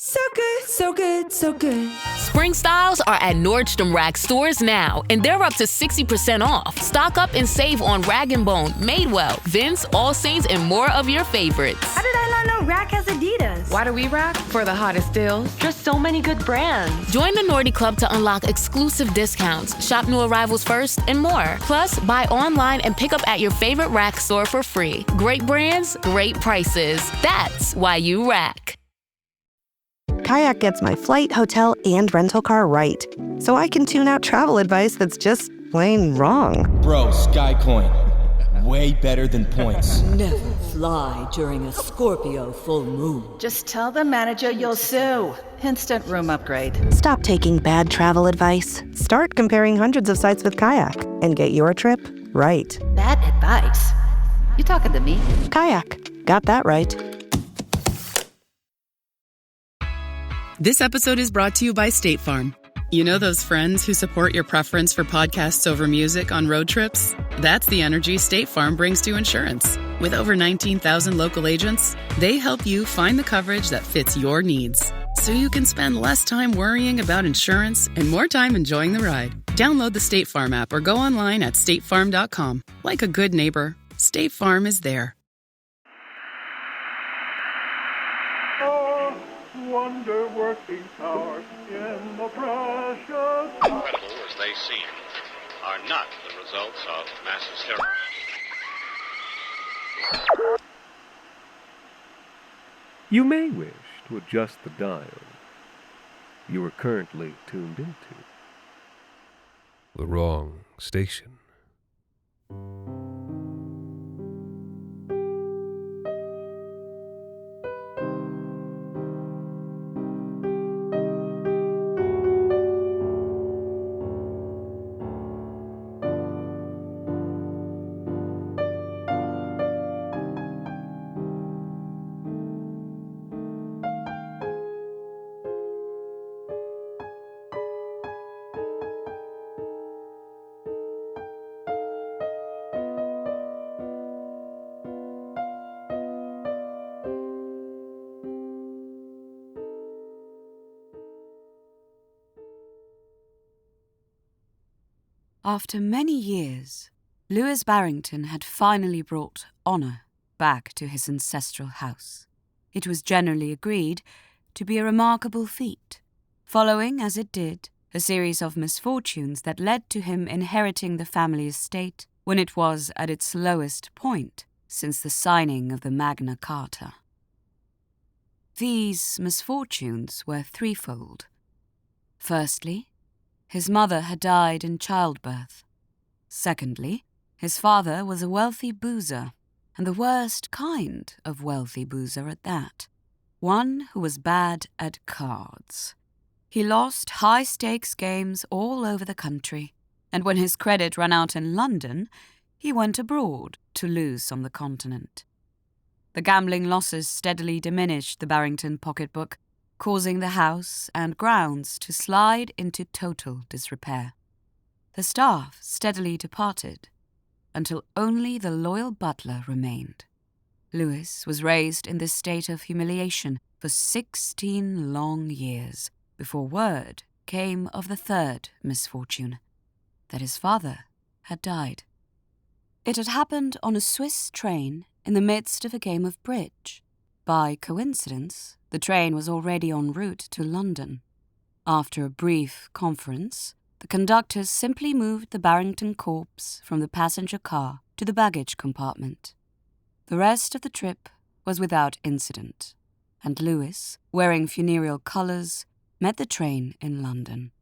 So good, so good, so good. Spring styles are at Nordstrom Rack stores now, and they're up to 60% off. Stock up and save on Rag & Bone, Madewell, Vince, All Saints, and more of your favorites. How did I not know Rack has Adidas? Why do we rack? For the hottest deals. Just so many good brands. Join the Nordy Club to unlock exclusive discounts, shop new arrivals first, and more. Plus, buy online and pick up at your favorite Rack store for free. Great brands, great prices. That's why you rack. Kayak gets my flight, hotel, and rental car right, so I can tune out travel advice that's just plain wrong. Bro, Skycoin. Way better than points. Never fly during a Scorpio full moon. Just tell the manager you'll sue. Instant room upgrade. Stop taking bad travel advice. Start comparing hundreds of sites with Kayak and get your trip right. Bad advice? You talking to me? Kayak. Got that right. This episode is brought to you by State Farm. You know those friends who support your preference for podcasts over music on road trips? That's the energy State Farm brings to insurance. With over 19,000 local agents, they help you find the coverage that fits your needs, so you can spend less time worrying about insurance and more time enjoying the ride. Download the State Farm app or go online at statefarm.com. Like a good neighbor, State Farm is there. Wonder-working power in the precious... Incredible as they seem, are not the results of mass hysteria. You may wish to adjust the dial. You are currently tuned into the wrong station. After many years, Lewis Barrington had finally brought honour back to his ancestral house. It was generally agreed to be a remarkable feat, following, as it did, a series of misfortunes that led to him inheriting the family estate when it was at its lowest point since the signing of the Magna Carta. These misfortunes were threefold. Firstly, his mother had died in childbirth. Secondly, his father was a wealthy boozer, and the worst kind of wealthy boozer at that. One who was bad at cards. He lost high-stakes games all over the country, and when his credit ran out in London, he went abroad to lose on the continent. The gambling losses steadily diminished the Barrington pocketbook, causing the house and grounds to slide into total disrepair. The staff steadily departed, until only the loyal butler remained. Lewis was raised in this state of humiliation for 16 long years, before word came of the third misfortune, that his father had died. It had happened on a Swiss train in the midst of a game of bridge. By coincidence, the train was already en route to London. After a brief conference, the conductors simply moved the Barrington corpse from the passenger car to the baggage compartment. The rest of the trip was without incident, and Lewis, wearing funereal colours, met the train in London.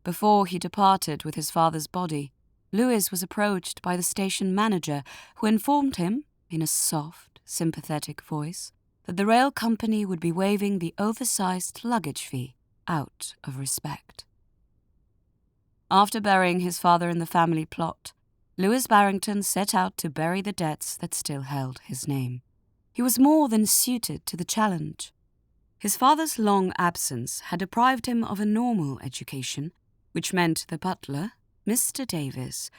Before he departed with his father's body, Lewis was approached by the station manager, who informed him, in a soft, sympathetic voice, that the rail company would be waiving the oversized luggage fee out of respect. After burying his father in the family plot, Lewis Barrington set out to bury the debts that still held his name. He was more than suited to the challenge. His father's long absence had deprived him of a normal education, which meant the butler, Mr. Davies,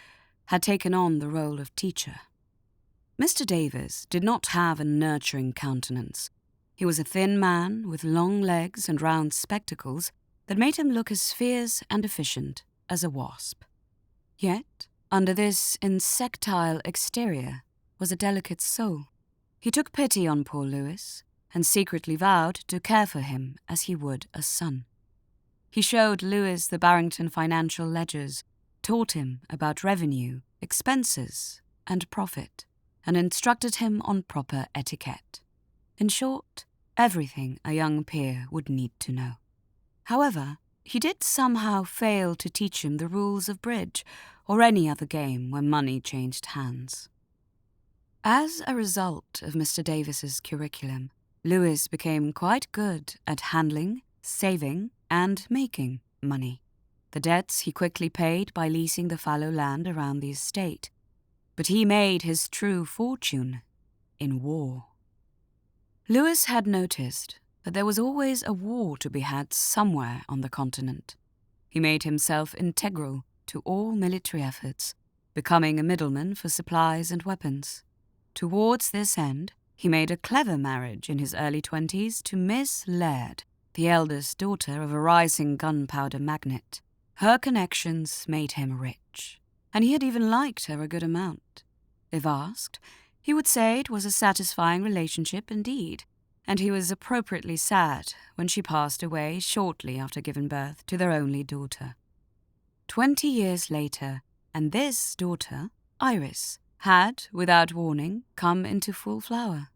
had taken on the role of teacher. Mr. Davies did not have a nurturing countenance, He was a thin man with long legs and round spectacles that made him look as fierce and efficient as a wasp. Yet, under this insectile exterior was a delicate soul. He took pity on poor Lewis and secretly vowed to care for him as he would a son. He showed Lewis the Barrington financial ledgers, taught him about revenue, expenses, and profit, and instructed him on proper etiquette. In short, everything a young peer would need to know. However, he did somehow fail to teach him the rules of bridge or any other game where money changed hands. As a result of Mr. Davis's curriculum, Lewis became quite good at handling, saving, and making money. The debts he quickly paid by leasing the fallow land around the estate. But he made his true fortune in war. Lewis had noticed that there was always a war to be had somewhere on the continent. He made himself integral to all military efforts, becoming a middleman for supplies and weapons. Towards this end, he made a clever marriage in his early 20s to Miss Laird, the eldest daughter of a rising gunpowder magnate. Her connections made him rich, and he had even liked her a good amount. If asked, he would say it was a satisfying relationship indeed, and he was appropriately sad when she passed away shortly after giving birth to their only daughter. 20 years later, and this daughter, Iris, had, without warning, come into full flower.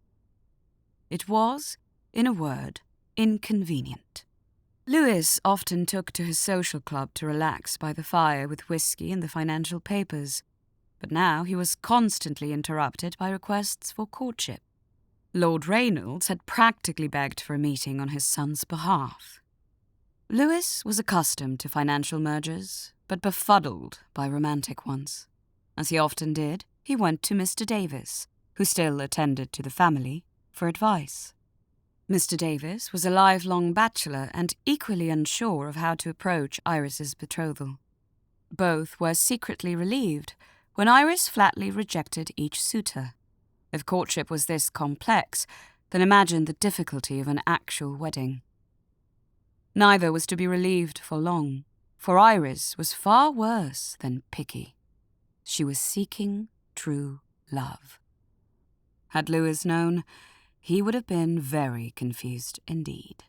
It was, in a word, inconvenient. Lewis often took to his social club to relax by the fire with whiskey and the financial papers, but now he was constantly interrupted by requests for courtship. Lord Reynolds had practically begged for a meeting on his son's behalf. Lewis was accustomed to financial mergers, but befuddled by romantic ones. As he often did, he went to Mr. Davis, who still attended to the family, for advice. Mr. Davis was a lifelong bachelor and equally unsure of how to approach Iris's betrothal. Both were secretly relieved when Iris flatly rejected each suitor. If courtship was this complex, then imagine the difficulty of an actual wedding. Neither was to be relieved for long, for Iris was far worse than picky. She was seeking true love. Had Lewis known, he would have been very confused indeed.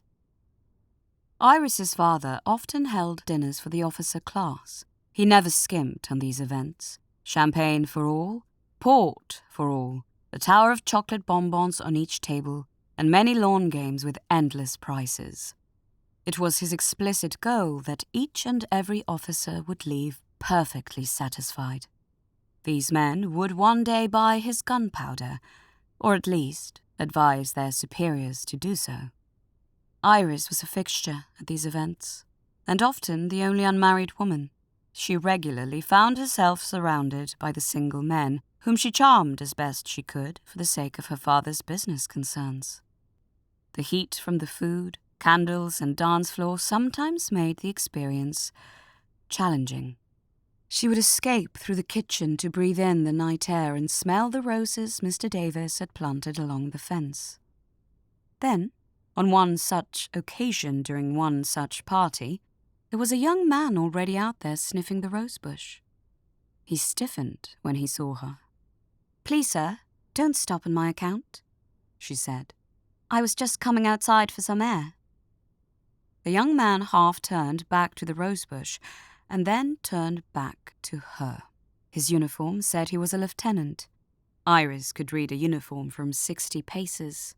Iris's father often held dinners for the officer class. He never skimped on these events. Champagne for all, port for all, a tower of chocolate bonbons on each table, and many lawn games with endless prizes. It was his explicit goal that each and every officer would leave perfectly satisfied. These men would one day buy his gunpowder, or at least advise their superiors to do so. Iris was a fixture at these events, and often the only unmarried woman. She regularly found herself surrounded by the single men, whom she charmed as best she could for the sake of her father's business concerns. The heat from the food, candles, and dance floor sometimes made the experience challenging. She would escape through the kitchen to breathe in the night air and smell the roses Mr. Davis had planted along the fence. Then, on one such occasion during one such party, there was a young man already out there sniffing the rosebush. He stiffened when he saw her. "Please, sir, don't stop on my account," she said. "I was just coming outside for some air." The young man half turned back to the rosebush and then turned back to her. His uniform said he was a lieutenant. Iris could read a uniform from 60 paces.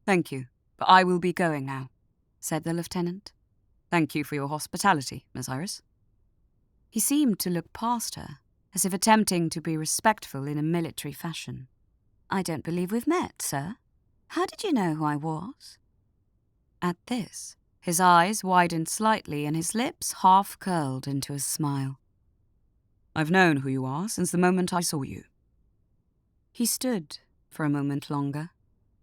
"Thank you, but I will be going now," said the lieutenant. "Thank you for your hospitality, Miss Iris." He seemed to look past her, as if attempting to be respectful in a military fashion. "I don't believe we've met, sir. How did you know who I was?" At this, his eyes widened slightly and his lips half curled into a smile. "I've known who you are since the moment I saw you." He stood for a moment longer,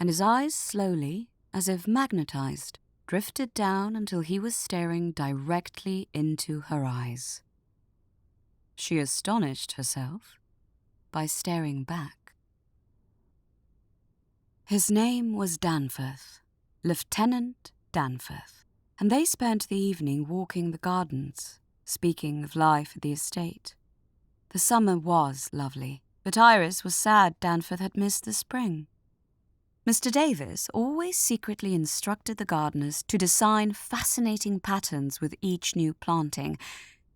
and his eyes slowly, as if magnetized, drifted down until he was staring directly into her eyes. She astonished herself by staring back. His name was Danforth, Lieutenant Danforth, and they spent the evening walking the gardens, speaking of life at the estate. The summer was lovely, but Iris was sad Danforth had missed the spring. Mr. Davis always secretly instructed the gardeners to design fascinating patterns with each new planting,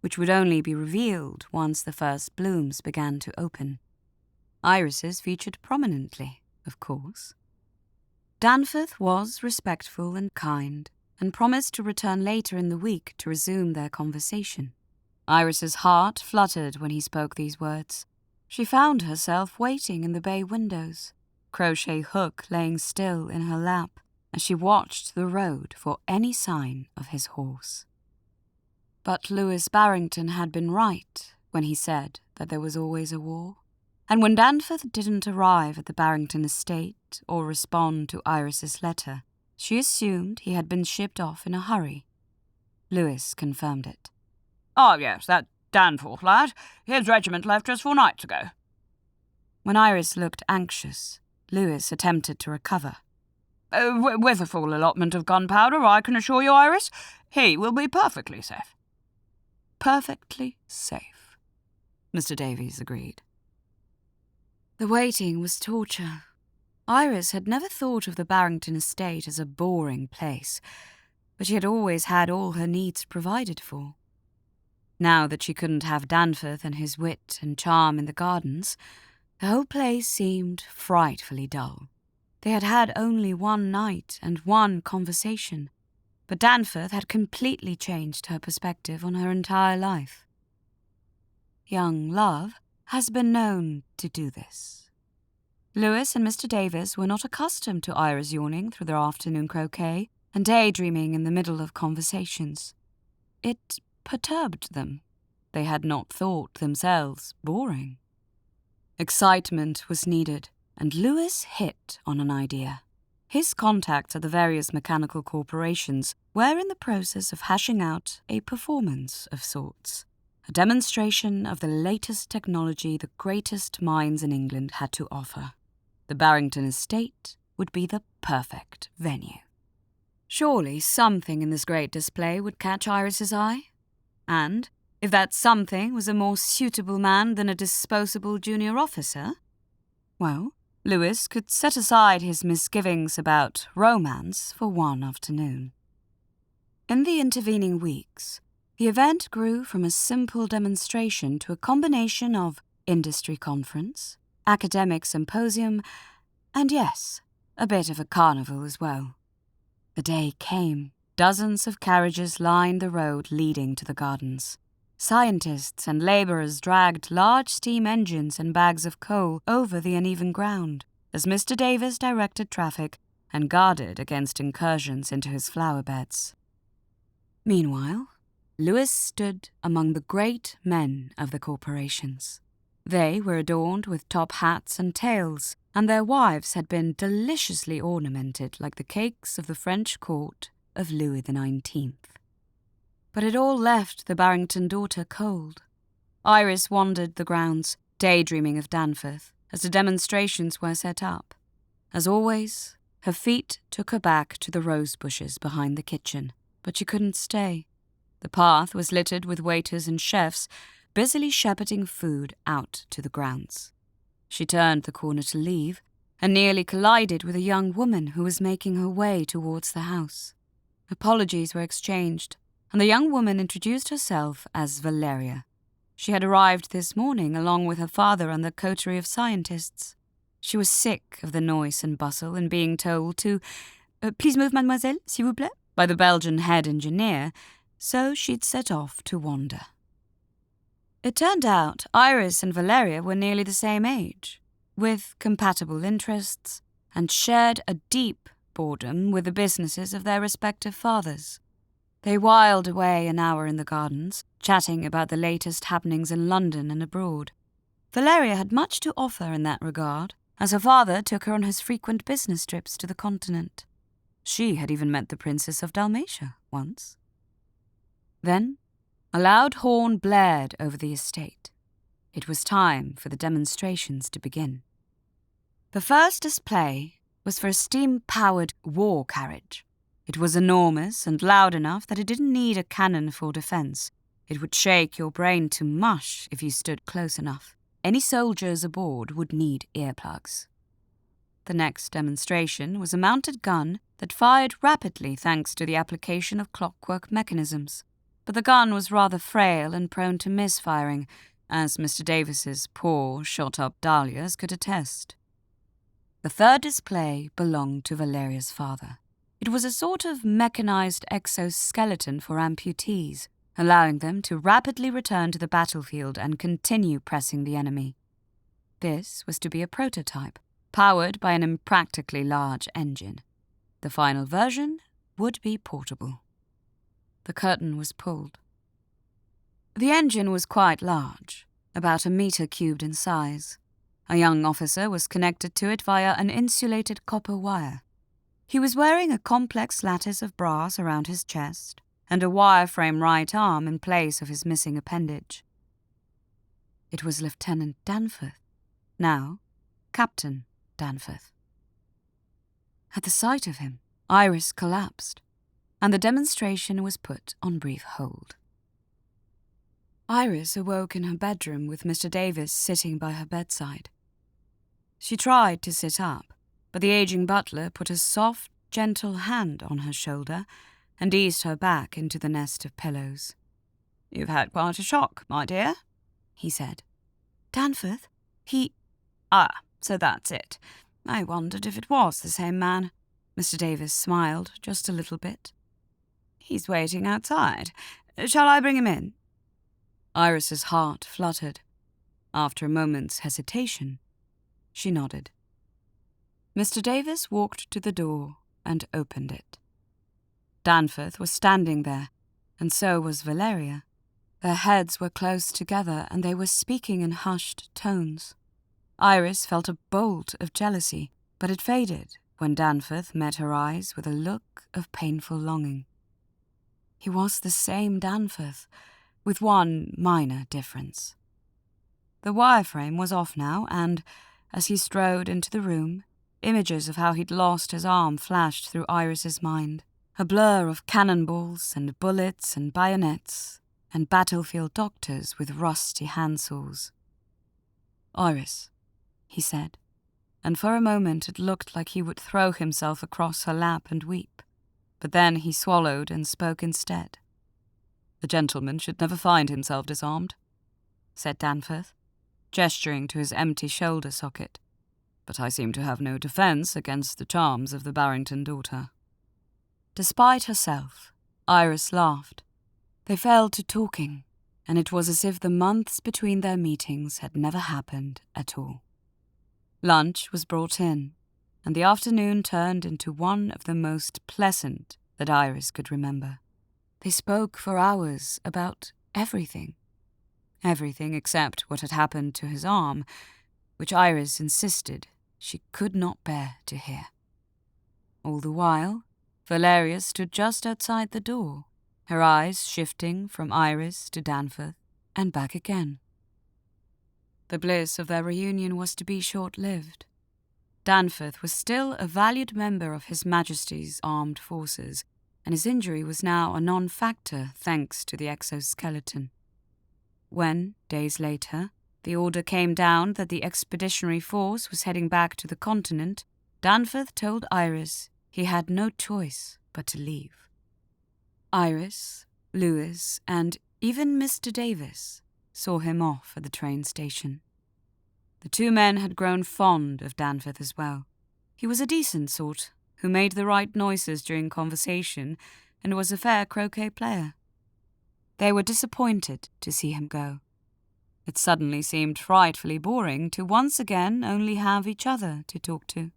which would only be revealed once the first blooms began to open. Iris's featured prominently, of course. Danforth was respectful and kind, and promised to return later in the week to resume their conversation. Iris's heart fluttered when he spoke these words. She found herself waiting in the bay windows, crochet hook laying still in her lap, as she watched the road for any sign of his horse. But Lewis Barrington had been right when he said that there was always a war, and when Danforth didn't arrive at the Barrington estate or respond to Iris's letter, she assumed he had been shipped off in a hurry. Lewis confirmed it. "Oh, yes, that Danforth lad. His regiment left just 4 nights ago." When Iris looked anxious, Lewis attempted to recover. With a full allotment of gunpowder, I can assure you, Iris, he will be perfectly safe." Perfectly safe, Mr. Davies agreed. The waiting was torture. Iris had never thought of the Barrington estate as a boring place, but she had always had all her needs provided for. Now that she couldn't have Danforth and his wit and charm in the gardens, the whole place seemed frightfully dull. They had had only 1 night and 1 conversation, but Danforth had completely changed her perspective on her entire life. Young love has been known to do this. Lewis and Mr. Davis were not accustomed to Iris yawning through their afternoon croquet and daydreaming in the middle of conversations. It perturbed them. They had not thought themselves boring. Excitement was needed, and Lewis hit on an idea. His contacts at the various mechanical corporations were in the process of hashing out a performance of sorts, a demonstration of the latest technology the greatest minds in England had to offer. The Barrington estate would be the perfect venue. Surely something in this great display would catch Iris's eye, and if that something was a more suitable man than a disposable junior officer, well, Lewis could set aside his misgivings about romance for 1 afternoon. In the intervening weeks, the event grew from a simple demonstration to a combination of industry conference, academic symposium, and yes, a bit of a carnival as well. The day came. Dozens of carriages lined the road leading to the gardens. Scientists and labourers dragged large steam engines and bags of coal over the uneven ground as Mr. Davis directed traffic and guarded against incursions into his flower beds. Meanwhile, Lewis stood among the great men of the corporations. They were adorned with top hats and tails, and their wives had been deliciously ornamented like the cakes of the French court of Louis XIX. But it all left the Barrington daughter cold. Iris wandered the grounds, daydreaming of Danforth, as the demonstrations were set up. As always, her feet took her back to the rose bushes behind the kitchen, but she couldn't stay. The path was littered with waiters and chefs, busily shepherding food out to the grounds. She turned the corner to leave, and nearly collided with a young woman who was making her way towards the house. Apologies were exchanged, and the young woman introduced herself as Valeria. She had arrived this morning along with her father and the coterie of scientists. She was sick of the noise and bustle and being told to "Please move, mademoiselle, s'il vous plaît," by the Belgian head engineer, so she'd set off to wander. It turned out Iris and Valeria were nearly the same age, with compatible interests, and shared a deep boredom with the businesses of their respective fathers. They whiled away an hour in the gardens, chatting about the latest happenings in London and abroad. Valeria had much to offer in that regard, as her father took her on his frequent business trips to the continent. She had even met the Princess of Dalmatia once. Then, a loud horn blared over the estate. It was time for the demonstrations to begin. The first display was for a steam-powered war carriage. It was enormous and loud enough that it didn't need a cannon for defense. It would shake your brain to mush if you stood close enough. Any soldiers aboard would need earplugs. The next demonstration was a mounted gun that fired rapidly thanks to the application of clockwork mechanisms. But the gun was rather frail and prone to misfiring, as Mr. Davis's poor, shot-up dahlias could attest. The third display belonged to Valeria's father. It was a sort of mechanized exoskeleton for amputees, allowing them to rapidly return to the battlefield and continue pressing the enemy. This was to be a prototype, powered by an impractically large engine. The final version would be portable. The curtain was pulled. The engine was quite large, about 1 meter cubed in size. A young officer was connected to it via an insulated copper wire. He was wearing a complex lattice of brass around his chest and a wireframe right arm in place of his missing appendage. It was Lieutenant Danforth, now Captain Danforth. At the sight of him, Iris collapsed, and the demonstration was put on brief hold. Iris awoke in her bedroom with Mr. Davis sitting by her bedside. She tried to sit up, but the aging butler put a soft, gentle hand on her shoulder and eased her back into the nest of pillows. "You've had quite a shock, my dear," he said. "Danforth? He—" "Ah, so that's it. I wondered if it was the same man." Mr. Davis smiled just a little bit. "He's waiting outside. Shall I bring him in?" Iris's heart fluttered. After a moment's hesitation, she nodded. Mr. Davis walked to the door and opened it. Danforth was standing there, and so was Valeria. Their heads were close together, and they were speaking in hushed tones. Iris felt a bolt of jealousy, but it faded when Danforth met her eyes with a look of painful longing. He was the same Danforth, with one minor difference. The wireframe was off now, and, as he strode into the room, images of how he'd lost his arm flashed through Iris's mind, a blur of cannonballs and bullets and bayonets and battlefield doctors with rusty handsaws. "Iris," he said, and for a moment it looked like he would throw himself across her lap and weep, but then he swallowed and spoke instead. "A gentleman should never find himself disarmed," said Danforth, gesturing to his empty shoulder socket. "But I seem to have no defence against the charms of the Barrington daughter." Despite herself, Iris laughed. They fell to talking, and it was as if the months between their meetings had never happened at all. Lunch was brought in, and the afternoon turned into one of the most pleasant that Iris could remember. They spoke for hours about everything. Everything except what had happened to his arm, which Iris insisted she could not bear to hear. All the while, Valeria stood just outside the door, her eyes shifting from Iris to Danforth and back again. The bliss of their reunion was to be short-lived. Danforth was still a valued member of His Majesty's armed forces, and his injury was now a non-factor thanks to the exoskeleton. When, days later, the order came down that the expeditionary force was heading back to the continent, Danforth told Iris he had no choice but to leave. Iris, Lewis, and even Mr. Davis saw him off at the train station. The two men had grown fond of Danforth as well. He was a decent sort, who made the right noises during conversation and was a fair croquet player. They were disappointed to see him go. It suddenly seemed frightfully boring to once again only have each other to talk to.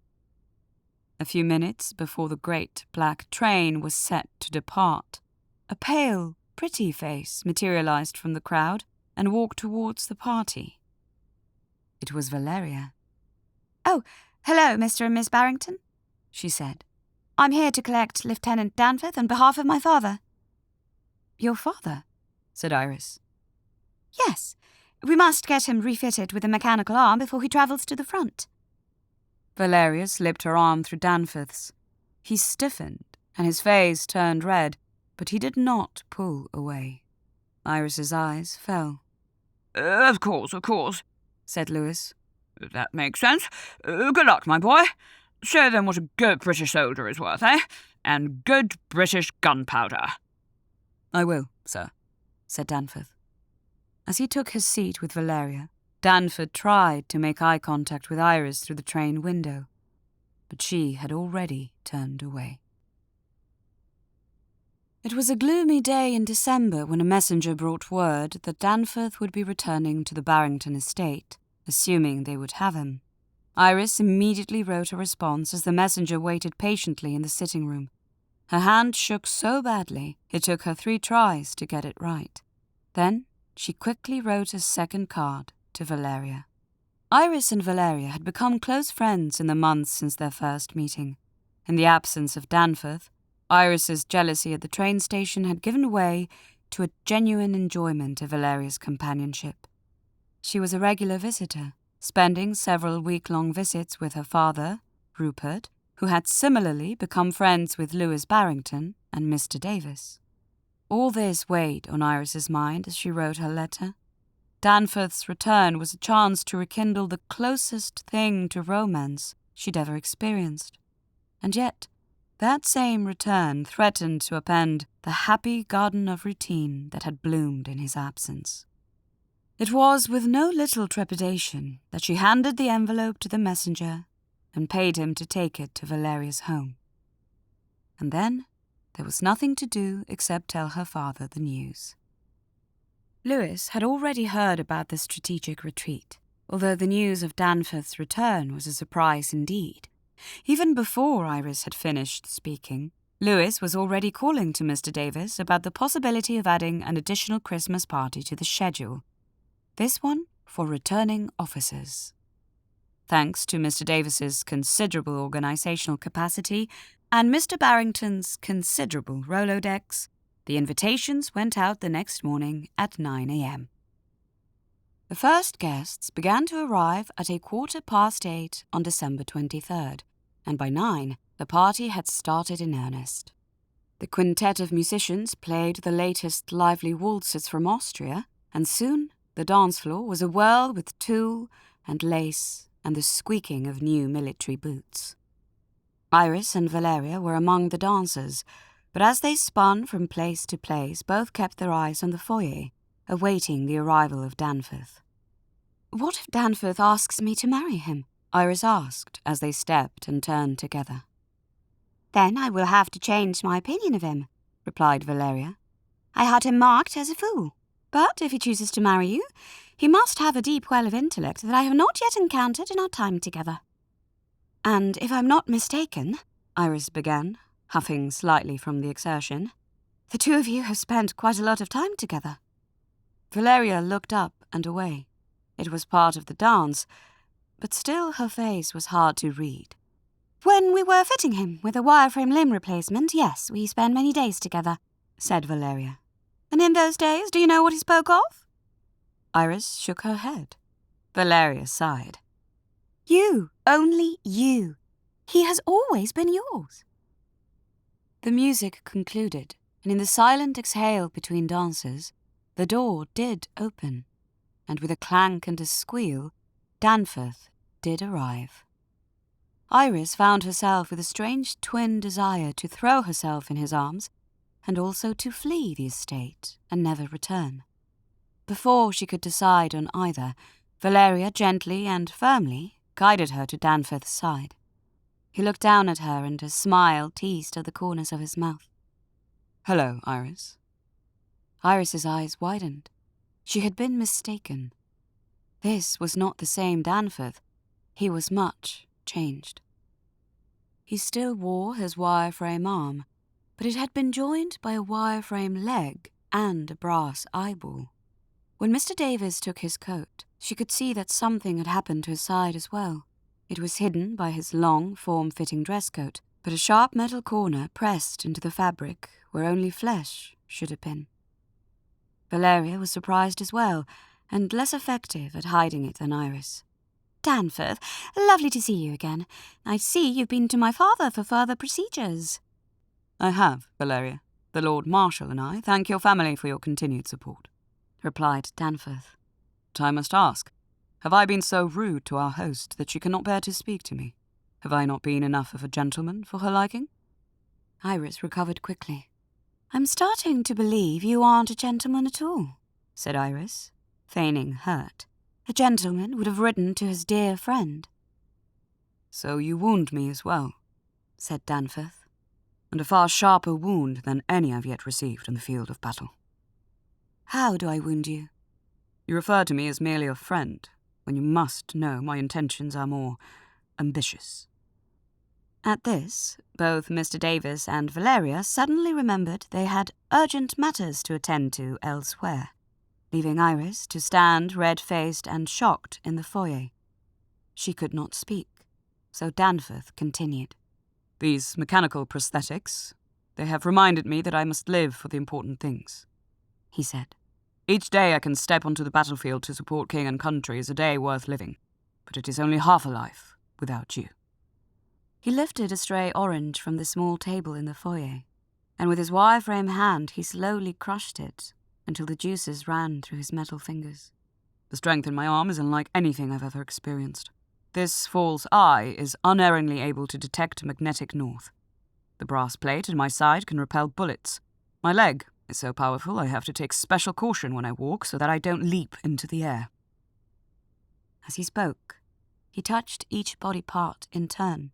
A few minutes before the great black train was set to depart, a pale, pretty face materialized from the crowd and walked towards the party. It was Valeria. "Oh, hello, Mr. and Miss Barrington," she said. "I'm here to collect Lieutenant Danforth on behalf of my father." "Your father?" said Iris. "Yes. We must get him refitted with a mechanical arm before he travels to the front." Valeria slipped her arm through Danforth's. He stiffened, and his face turned red, but he did not pull away. Iris's eyes fell. Of course, said Lewis. That makes sense. Good luck, my boy. Show them what a good British soldier is worth, eh? And good British gunpowder. I will, sir, said Danforth. As he took his seat with Valeria, Danforth tried to make eye contact with Iris through the train window, but she had already turned away. It was a gloomy day in December when a messenger brought word that Danforth would be returning to the Barrington estate, assuming they would have him. Iris immediately wrote a response as the messenger waited patiently in the sitting room. Her hand shook so badly it took her 3 tries to get it right. Then she quickly wrote a second card to Valeria. Iris and Valeria had become close friends in the months since their first meeting. In the absence of Danforth, Iris's jealousy at the train station had given way to a genuine enjoyment of Valeria's companionship. She was a regular visitor, spending several week-long visits with her father, Rupert, who had similarly become friends with Lewis Barrington and Mr. Davis. All this weighed on Iris's mind as she wrote her letter. Danforth's return was a chance to rekindle the closest thing to romance she'd ever experienced. And yet, that same return threatened to upend the happy garden of routine that had bloomed in his absence. It was with no little trepidation that she handed the envelope to the messenger and paid him to take it to Valeria's home. And then there was nothing to do except tell her father the news. Lewis had already heard about the strategic retreat, although the news of Danforth's return was a surprise indeed. Even before Iris had finished speaking, Lewis was already calling to Mr. Davis about the possibility of adding an additional Christmas party to the schedule. This one for returning officers. Thanks to Mr. Davis's considerable organisational capacity and Mr. Barrington's considerable Rolodex, the invitations went out the next morning at 9 a.m. The first guests began to arrive at 8:15 on December 23rd, and by 9 the party had started in earnest. The quintet of musicians played the latest lively waltzes from Austria, and soon the dance floor was awhirl with tulle and lace and the squeaking of new military boots. Iris and Valeria were among the dancers, but as they spun from place to place, both kept their eyes on the foyer, awaiting the arrival of Danforth. "What if Danforth asks me to marry him?" Iris asked as they stepped and turned together. "Then I will have to change my opinion of him," replied Valeria. "I had him marked as a fool. But if he chooses to marry you, he must have a deep well of intellect that I have not yet encountered in our time together." "And if I'm not mistaken," Iris began, huffing slightly from the exertion, "the two of you have spent quite a lot of time together." Valeria looked up and away. It was part of the dance, but still her face was hard to read. "When we were fitting him with a wireframe limb replacement, yes, we spent many days together," said Valeria. "And in those days, do you know what he spoke of?" Iris shook her head. Valeria sighed. "You, only you. He has always been yours." The music concluded, and in the silent exhale between dances, the door did open, and with a clank and a squeal, Danforth did arrive. Iris found herself with a strange twin desire to throw herself in his arms and also to flee the estate and never return. Before she could decide on either, Valeria gently and firmly guided her to Danforth's side. He looked down at her and a smile teased at the corners of his mouth. "Hello, Iris." Iris's eyes widened. She had been mistaken. This was not the same Danforth. He was much changed. He still wore his wireframe arm, but it had been joined by a wireframe leg and a brass eyeball. When Mr. Davis took his coat, she could see that something had happened to his side as well. It was hidden by his long, form-fitting dress coat, but a sharp metal corner pressed into the fabric where only flesh should have been. Valeria was surprised as well, and less effective at hiding it than Iris. Danforth, lovely to see you again. I see you've been to my father for further procedures. I have, Valeria. The Lord Marshal and I thank your family for your continued support, replied Danforth. But I must ask, have I been so rude to our host that she cannot bear to speak to me? Have I not been enough of a gentleman for her liking? Iris recovered quickly. I'm starting to believe you aren't a gentleman at all, said Iris, feigning hurt. A gentleman would have written to his dear friend. So you wound me as well, said Danforth, and a far sharper wound than any I've yet received in the field of battle. How do I wound you? You refer to me as merely a friend, when you must know my intentions are more ambitious. At this, both Mr. Davis and Valeria suddenly remembered they had urgent matters to attend to elsewhere, leaving Iris to stand red-faced and shocked in the foyer. She could not speak, so Danforth continued. These mechanical prosthetics, they have reminded me that I must live for the important things, he said. Each day I can step onto the battlefield to support king and country is a day worth living, but it is only half a life without you. He lifted a stray orange from the small table in the foyer, and with his wireframe hand he slowly crushed it until the juices ran through his metal fingers. The strength in my arm is unlike anything I've ever experienced. This false eye is unerringly able to detect magnetic north. The brass plate in my side can repel bullets. My leg is so powerful I have to take special caution when I walk so that I don't leap into the air. As he spoke, he touched each body part in turn.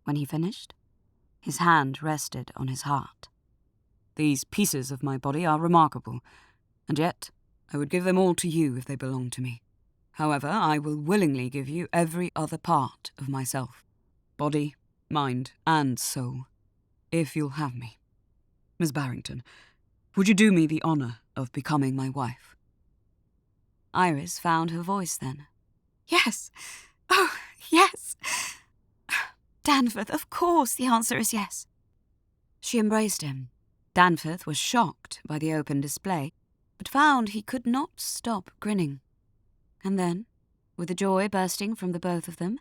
When he finished, his hand rested on his heart. These pieces of my body are remarkable, and yet I would give them all to you if they belonged to me. However, I will willingly give you every other part of myself, body, mind, and soul, if you'll have me. Miss Barrington, would you do me the honour of becoming my wife? Iris found her voice then. Yes. Oh, yes. Danforth, of course the answer is yes. She embraced him. Danforth was shocked by the open display, but found he could not stop grinning. And then, with the joy bursting from the both of them,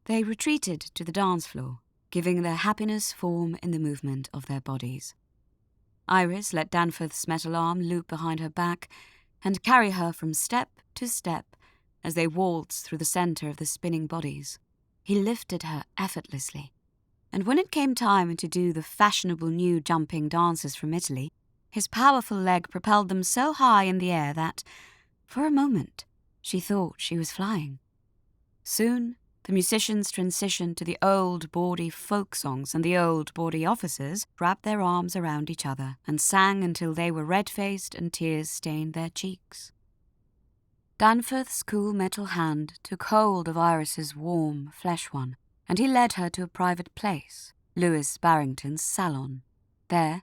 they retreated to the dance floor, giving their happiness form in the movement of their bodies. Iris let Danforth's metal arm loop behind her back and carry her from step to step as they waltzed through the centre of the spinning bodies. He lifted her effortlessly, and when it came time to do the fashionable new jumping dances from Italy, his powerful leg propelled them so high in the air that, for a moment, she thought she was flying. Soon, the musicians transitioned to the old bawdy folk songs, and the old bawdy officers wrapped their arms around each other and sang until they were red-faced and tears stained their cheeks. Danforth's cool metal hand took hold of Iris's warm, flesh one, and he led her to a private place, Louis Barrington's salon. There,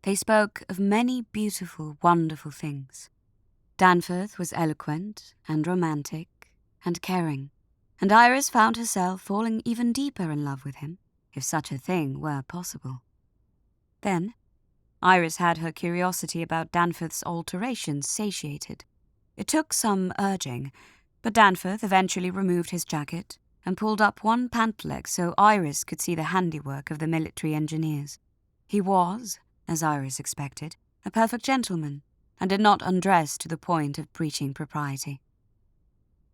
they spoke of many beautiful, wonderful things. Danforth was eloquent and romantic and caring, and Iris found herself falling even deeper in love with him, if such a thing were possible. Then, Iris had her curiosity about Danforth's alterations satiated. It took some urging, but Danforth eventually removed his jacket and pulled up one pant leg so Iris could see the handiwork of the military engineers. He was, as Iris expected, a perfect gentleman, and did not undress to the point of breaching propriety.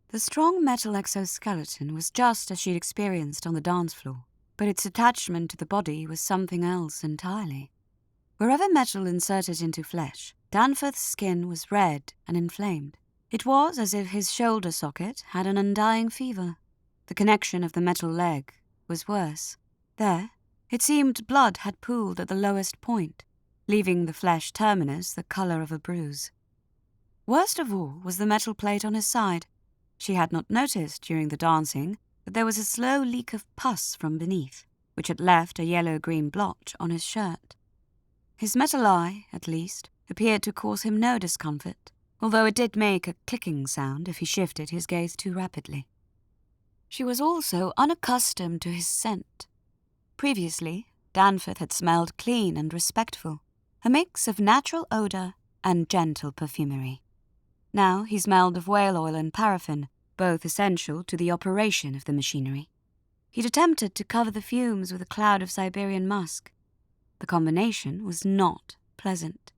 The strong metal exoskeleton was just as she'd experienced on the dance floor, but its attachment to the body was something else entirely. Wherever metal inserted into flesh, Danforth's skin was red and inflamed. It was as if his shoulder socket had an undying fever. The connection of the metal leg was worse. There, it seemed blood had pooled at the lowest point, leaving the flesh terminus the colour of a bruise. Worst of all was the metal plate on his side. She had not noticed during the dancing that there was a slow leak of pus from beneath, which had left a yellow-green blotch on his shirt. His metal eye, at least, appeared to cause him no discomfort, although it did make a clicking sound if he shifted his gaze too rapidly. She was also unaccustomed to his scent. Previously, Danforth had smelled clean and respectful, a mix of natural odour and gentle perfumery. Now he smelled of whale oil and paraffin, both essential to the operation of the machinery. He'd attempted to cover the fumes with a cloud of Siberian musk. The combination was not pleasant.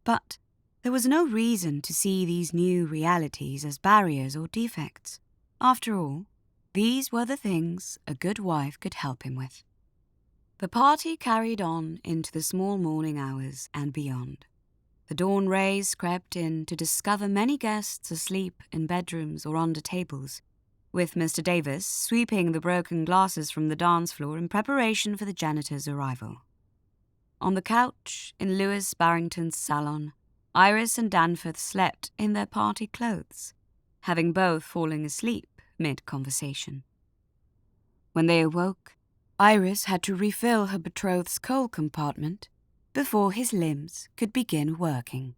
But there was no reason to see these new realities as barriers or defects. After all, these were the things a good wife could help him with. The party carried on into the small morning hours and beyond. The dawn rays crept in to discover many guests asleep in bedrooms or under tables, with Mr. Davis sweeping the broken glasses from the dance floor in preparation for the janitor's arrival. On the couch in Lewis Barrington's salon, Iris and Danforth slept in their party clothes, having both fallen asleep mid-conversation. When they awoke, Iris had to refill her betrothed's coal compartment before his limbs could begin working.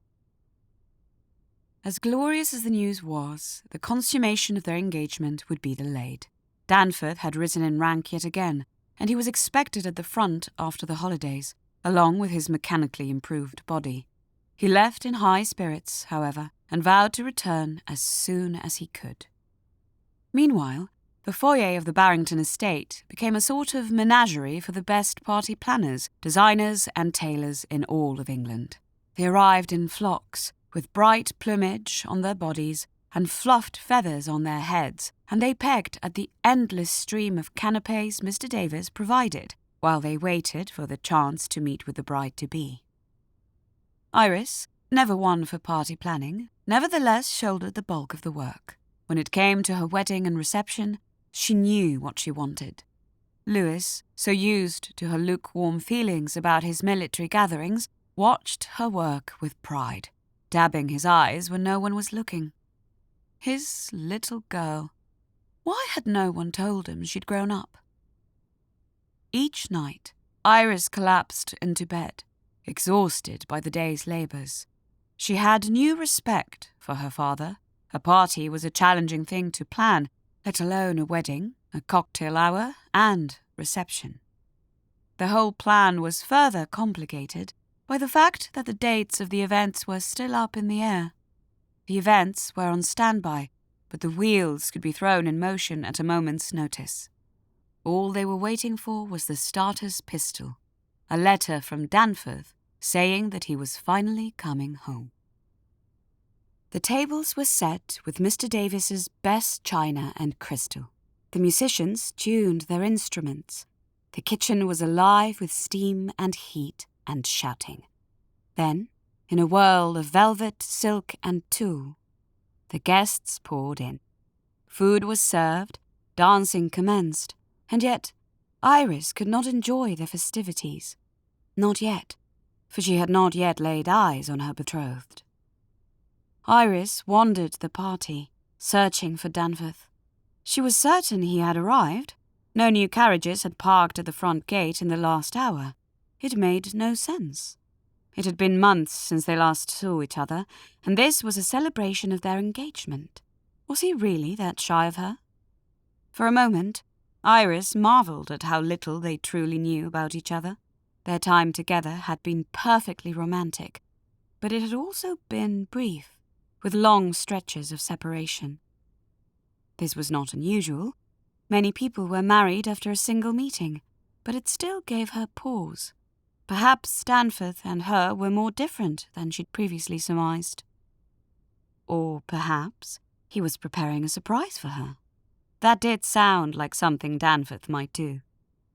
As glorious as the news was, the consummation of their engagement would be delayed. Danforth had risen in rank yet again, and he was expected at the front after the holidays, along with his mechanically improved body. He left in high spirits, however, and vowed to return as soon as he could. Meanwhile, the foyer of the Barrington estate became a sort of menagerie for the best party planners, designers and tailors in all of England. They arrived in flocks, with bright plumage on their bodies and fluffed feathers on their heads, and they pecked at the endless stream of canapés Mr. Davis provided, while they waited for the chance to meet with the bride-to-be. Iris, never one for party planning, nevertheless shouldered the bulk of the work. When it came to her wedding and reception, she knew what she wanted. Lewis, so used to her lukewarm feelings about his military gatherings, watched her work with pride, dabbing his eyes when no one was looking. His little girl. Why had no one told him she'd grown up? Each night, Iris collapsed into bed, exhausted by the day's labours. She had new respect for her father. A party was a challenging thing to plan, let alone a wedding, a cocktail hour, and reception. The whole plan was further complicated by the fact that the dates of the events were still up in the air. The events were on standby, but the wheels could be thrown in motion at a moment's notice. All they were waiting for was the starter's pistol, a letter from Danforth saying that he was finally coming home. The tables were set with Mr. Davis's best china and crystal. The musicians tuned their instruments. The kitchen was alive with steam and heat and shouting. Then, in a whirl of velvet, silk, and tulle, the guests poured in. Food was served, dancing commenced, and yet Iris could not enjoy the festivities. Not yet, for she had not yet laid eyes on her betrothed. Iris wandered the party, searching for Danforth. She was certain he had arrived. No new carriages had parked at the front gate in the last hour. It made no sense. It had been months since they last saw each other, and this was a celebration of their engagement. Was he really that shy of her? For a moment, Iris marvelled at how little they truly knew about each other. Their time together had been perfectly romantic, but it had also been brief, with long stretches of separation. This was not unusual. Many people were married after a single meeting, but it still gave her pause. Perhaps Danforth and her were more different than she'd previously surmised. Or perhaps he was preparing a surprise for her. That did sound like something Danforth might do.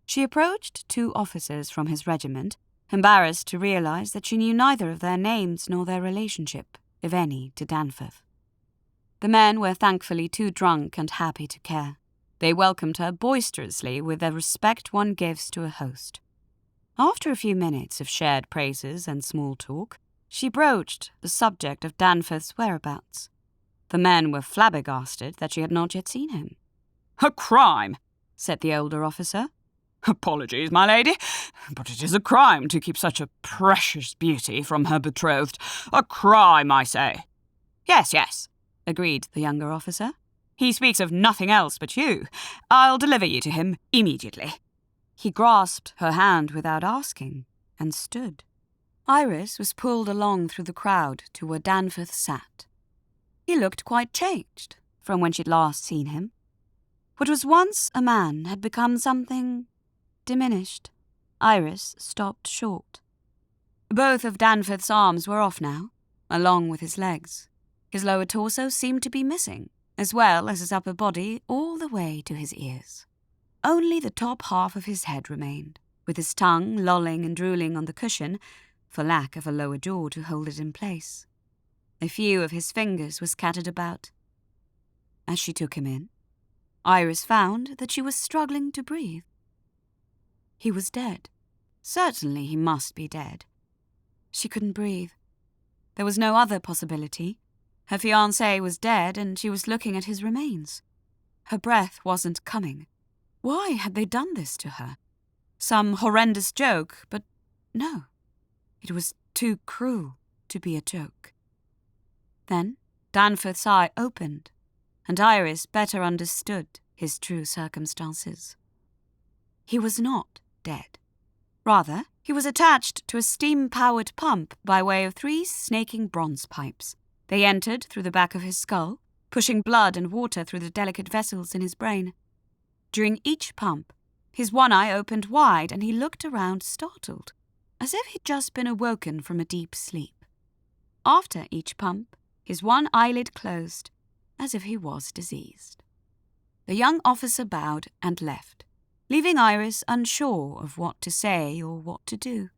She approached 2 officers from his regiment, embarrassed to realize that she knew neither of their names nor their relationship, if any, to Danforth. The men were thankfully too drunk and happy to care. They welcomed her boisterously with the respect one gives to a host. After a few minutes of shared praises and small talk, she broached the subject of Danforth's whereabouts. The men were flabbergasted that she had not yet seen him. "A crime," said the older officer. "Apologies, my lady, but it is a crime to keep such a precious beauty from her betrothed. A crime, I say." Yes, agreed the younger officer. "He speaks of nothing else but you. I'll deliver you to him immediately." He grasped her hand without asking, and stood. Iris was pulled along through the crowd to where Danforth sat. He looked quite changed, from when she'd last seen him. What was once a man had become something diminished. Iris stopped short. Both of Danforth's arms were off now, along with his legs. His lower torso seemed to be missing, as well as his upper body all the way to his ears. Only the top half of his head remained, with his tongue lolling and drooling on the cushion, for lack of a lower jaw to hold it in place. A few of his fingers were scattered about. As she took him in, Iris found that she was struggling to breathe. He was dead. Certainly he must be dead. She couldn't breathe. There was no other possibility. Her fiancé was dead, and she was looking at his remains. Her breath wasn't coming. Why had they done this to her? Some horrendous joke, but no. It was too cruel to be a joke. Then Danforth's eye opened, and Iris better understood his true circumstances. He was not dead. Rather, he was attached to a steam-powered pump by way of 3 snaking bronze pipes. They entered through the back of his skull, pushing blood and water through the delicate vessels in his brain. During each pump, his one eye opened wide and he looked around startled, as if he'd just been awoken from a deep sleep. After each pump, his one eyelid closed, as if he was diseased. The young officer bowed and left, leaving Iris unsure of what to say or what to do.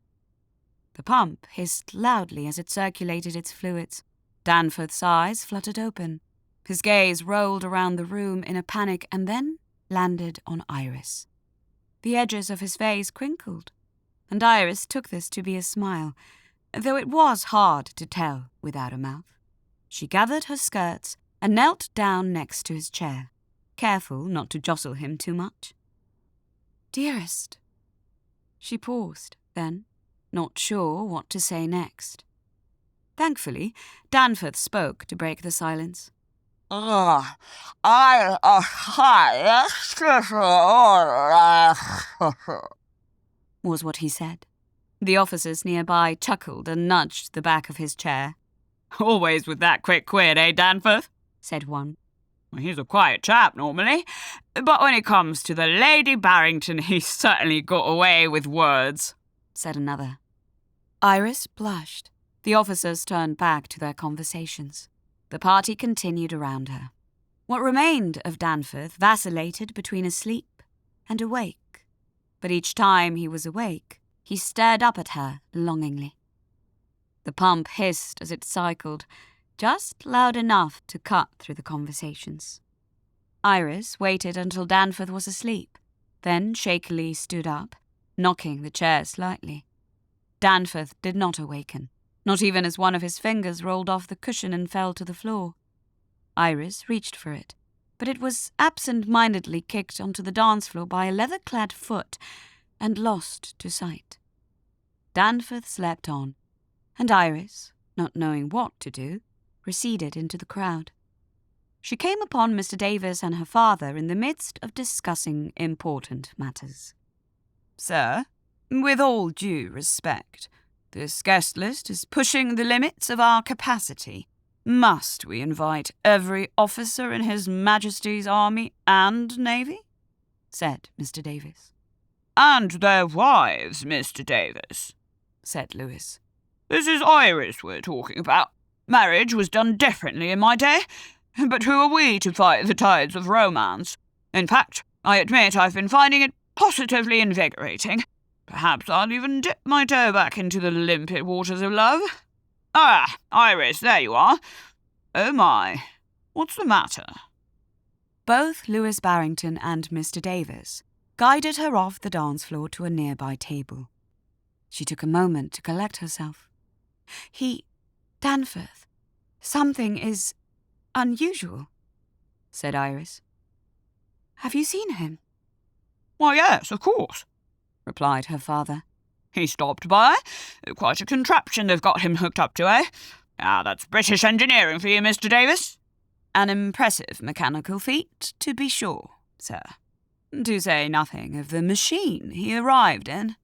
The pump hissed loudly as it circulated its fluids. Danforth's eyes fluttered open. His gaze rolled around the room in a panic and then landed on Iris. The edges of his face crinkled, and Iris took this to be a smile, though it was hard to tell without a mouth. She gathered her skirts and knelt down next to his chair, careful not to jostle him too much. "Dearest." She paused, then, not sure what to say next. Thankfully, Danforth spoke to break the silence. Was what he said. The officers nearby chuckled and nudged the back of his chair. "Always with that quick wit, eh, Danforth?" said one. "He's a quiet chap normally, but when it comes to the Lady Barrington, he's certainly got away with words," said another. Iris blushed. The officers turned back to their conversations. The party continued around her. What remained of Danforth vacillated between asleep and awake, but each time he was awake, he stared up at her longingly. The pump hissed as it cycled, just loud enough to cut through the conversations. Iris waited until Danforth was asleep, then shakily stood up, knocking the chair slightly. Danforth did not awaken, not even as one of his fingers rolled off the cushion and fell to the floor. Iris reached for it, but it was absent-mindedly kicked onto the dance floor by a leather-clad foot and lost to sight. Danforth slept on, and Iris, not knowing what to do, receded into the crowd. She came upon Mr. Davis and her father in the midst of discussing important matters. "Sir, with all due respect, this guest list is pushing the limits of our capacity. Must we invite every officer in His Majesty's Army and Navy?" said Mr. Davis. "And their wives, Mr. Davis," said Lewis. "This is Iris we're talking about. Marriage was done differently in my day, but who are we to fight the tides of romance? In fact, I admit I've been finding it positively invigorating. Perhaps I'll even dip my toe back into the limpid waters of love. Ah, Iris, there you are. Oh my, what's the matter?" Both Lewis Barrington and Mr. Davis guided her off the dance floor to a nearby table. She took a moment to collect herself. Danforth, something is unusual," said Iris. "Have you seen him?" "Why, yes, of course," replied her father. "He stopped by. Quite a contraption they've got him hooked up to, eh? Ah, that's British engineering for you, Mr. Davis." "An impressive mechanical feat, to be sure, sir. To say nothing of the machine he arrived in."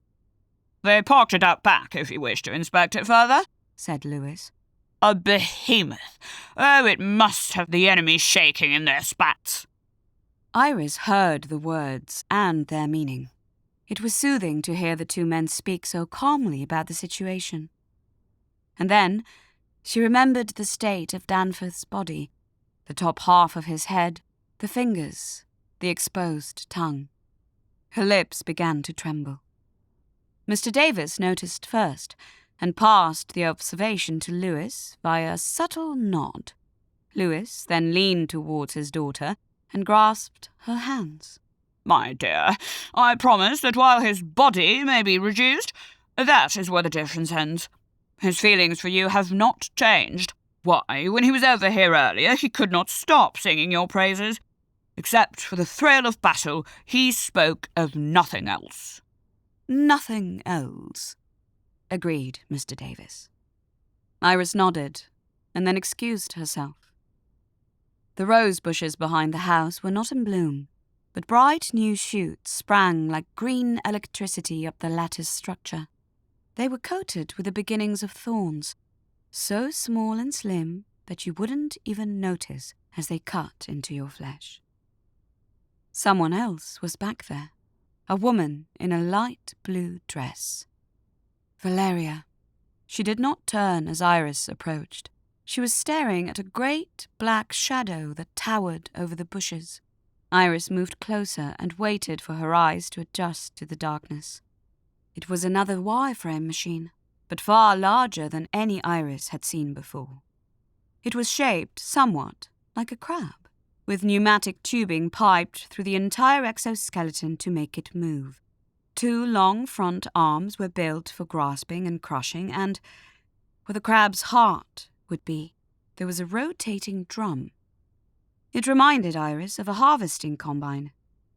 "They parked it out back if you wish to inspect it further," said Lewis. A behemoth. Oh, it must have the enemy shaking in their spats. Iris heard the words and their meaning. It was soothing to hear the two men speak so calmly about the situation. And then she remembered the state of Danforth's body, the top half of his head, the fingers, the exposed tongue. Her lips began to tremble. Mr. Davis noticed first, and passed the observation to Lewis via a subtle nod. Lewis then leaned towards his daughter and grasped her hands. My dear, I promise that while his body may be reduced, that is where the difference ends. His feelings for you have not changed. Why, when he was over here earlier, he could not stop singing your praises. Except for the thrill of battle, he spoke of nothing else. Nothing else, agreed Mr. Davis. Iris nodded, and then excused herself. The rose bushes behind the house were not in bloom, but bright new shoots sprang like green electricity up the lattice structure. They were coated with the beginnings of thorns, so small and slim that you wouldn't even notice as they cut into your flesh. Someone else was back there, a woman in a light blue dress. Valeria. She did not turn as Iris approached. She was staring at a great black shadow that towered over the bushes. Iris moved closer and waited for her eyes to adjust to the darkness. It was another wireframe machine, but far larger than any Iris had seen before. It was shaped somewhat like a crab, with pneumatic tubing piped through the entire exoskeleton to make it move. 2 long front arms were built for grasping and crushing, and where the crab's heart would be, there was a rotating drum. It reminded Iris of a harvesting combine,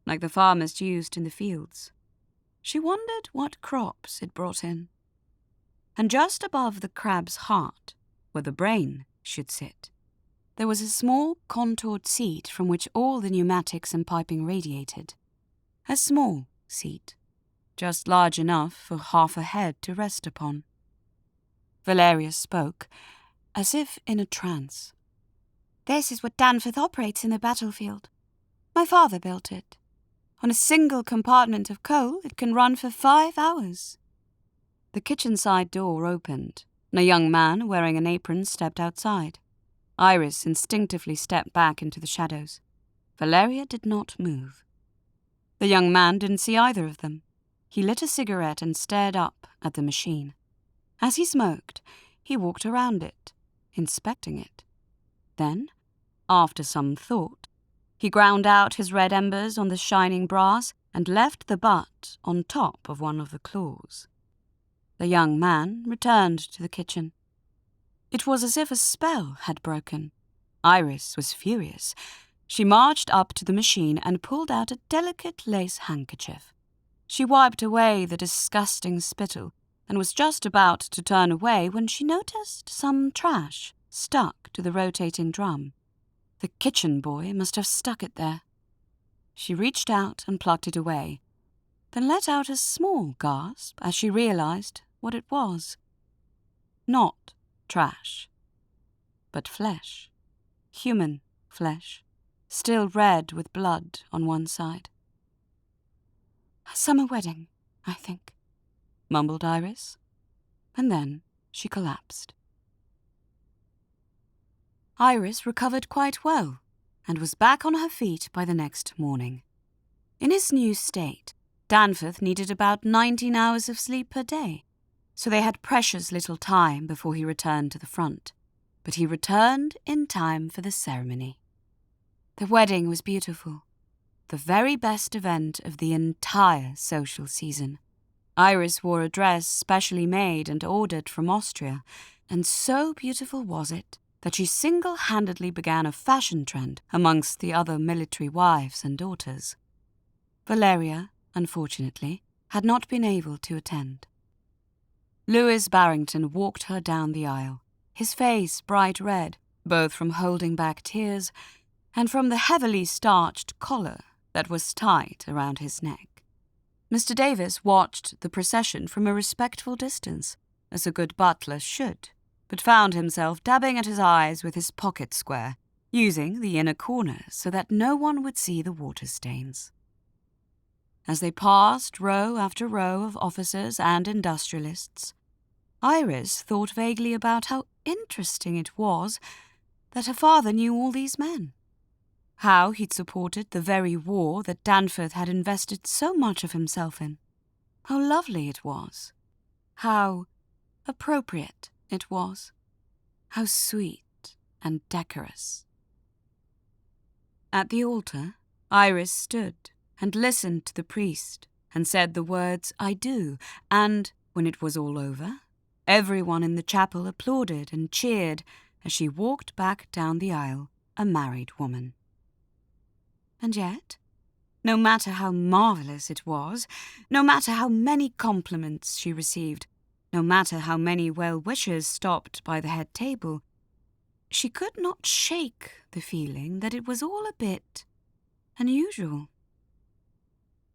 like the farmers used in the fields. She wondered what crops it brought in. And just above the crab's heart, where the brain should sit, there was a small contoured seat from which all the pneumatics and piping radiated. A small seat, just large enough for half a head to rest upon. Valeria spoke, as if in a trance. This is what Danforth operates in the battlefield. My father built it. On a single compartment of coal, it can run for 5 hours. The kitchen side door opened, and a young man wearing an apron stepped outside. Iris instinctively stepped back into the shadows. Valeria did not move. The young man didn't see either of them. He lit a cigarette and stared up at the machine. As he smoked, he walked around it, inspecting it. Then, after some thought, he ground out his red embers on the shining brass and left the butt on top of one of the claws. The young man returned to the kitchen. It was as if a spell had broken. Iris was furious. She marched up to the machine and pulled out a delicate lace handkerchief. She wiped away the disgusting spittle and was just about to turn away when she noticed some trash stuck to the rotating drum. The kitchen boy must have stuck it there. She reached out and plucked it away, then let out a small gasp as she realized what it was. Not trash, but flesh. Human flesh, still red with blood on one side. A summer wedding, I think, mumbled Iris, and then she collapsed. Iris recovered quite well and was back on her feet by the next morning. In his new state, Danforth needed about 19 hours of sleep per day, so they had precious little time before he returned to the front. But he returned in time for the ceremony. The wedding was beautiful, the very best event of the entire social season. Iris wore a dress specially made and ordered from Austria, and so beautiful was it that she single-handedly began a fashion trend amongst the other military wives and daughters. Valeria, unfortunately, had not been able to attend. Lewis Barrington walked her down the aisle, his face bright red, both from holding back tears and from the heavily starched collar that was tight around his neck. Mr. Davis watched the procession from a respectful distance, as a good butler should, but found himself dabbing at his eyes with his pocket square, using the inner corner so that no one would see the water stains. As they passed row after row of officers and industrialists, Iris thought vaguely about how interesting it was that her father knew all these men. How he'd supported the very war that Danforth had invested so much of himself in. How lovely it was. How appropriate it was. How sweet and decorous. At the altar, Iris stood and listened to the priest and said the words, "I do," and, when it was all over, everyone in the chapel applauded and cheered as she walked back down the aisle, a married woman. And yet, no matter how marvellous it was, no matter how many compliments she received, no matter how many well-wishers stopped by the head table, she could not shake the feeling that it was all a bit unusual.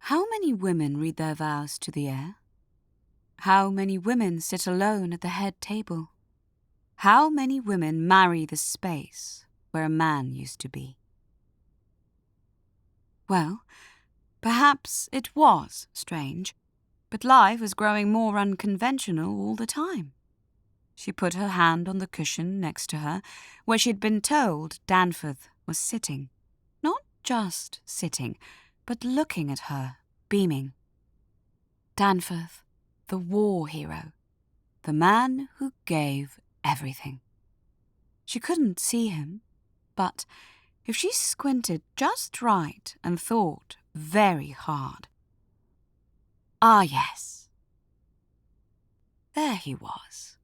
How many women read their vows to the air? How many women sit alone at the head table? How many women marry the space where a man used to be? Well, perhaps it was strange, but life was growing more unconventional all the time. She put her hand on the cushion next to her, where she'd been told Danforth was sitting. Not just sitting, but looking at her, beaming. Danforth, the war hero, the man who gave everything. She couldn't see him, but if she squinted just right and thought very hard. Ah, yes. There he was.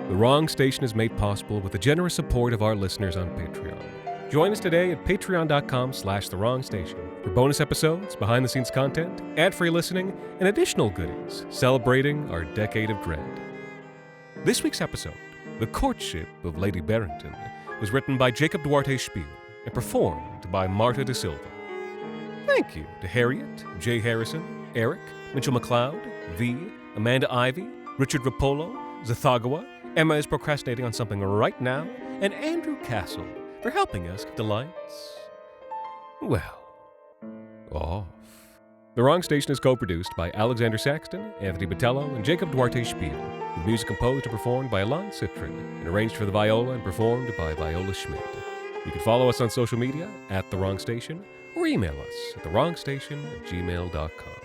The Wrong Station is made possible with the generous support of our listeners on Patreon. Join us today at patreon.com/The Wrong Station for bonus episodes, behind-the-scenes content, ad-free listening, and additional goodies celebrating our decade of dread. This week's episode, The Courtship of Lady Barrington, was written by Jacob Duarte Spiel and performed by Marta da Silva. Thank you to Harriet, Jay Harrison, Eric, Mitchell McLeod, V, Amanda Ivy, Richard Rapolo, Zathagawa, Emma is procrastinating on something right now, and Andrew Castle for helping us keep the lights, well, off. The Wrong Station is co-produced by Alexander Saxton, Anthony Botello, and Jacob Duarte Spiel, with music composed and performed by Alon Citrin, and arranged for the viola and performed by Viola Schmidt. You can follow us on social media at The Wrong Station, or email us at thewrongstation@gmail.com.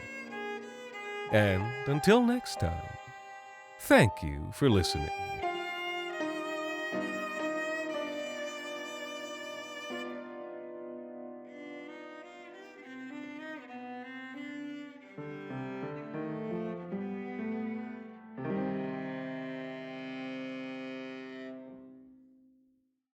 And until next time, thank you for listening.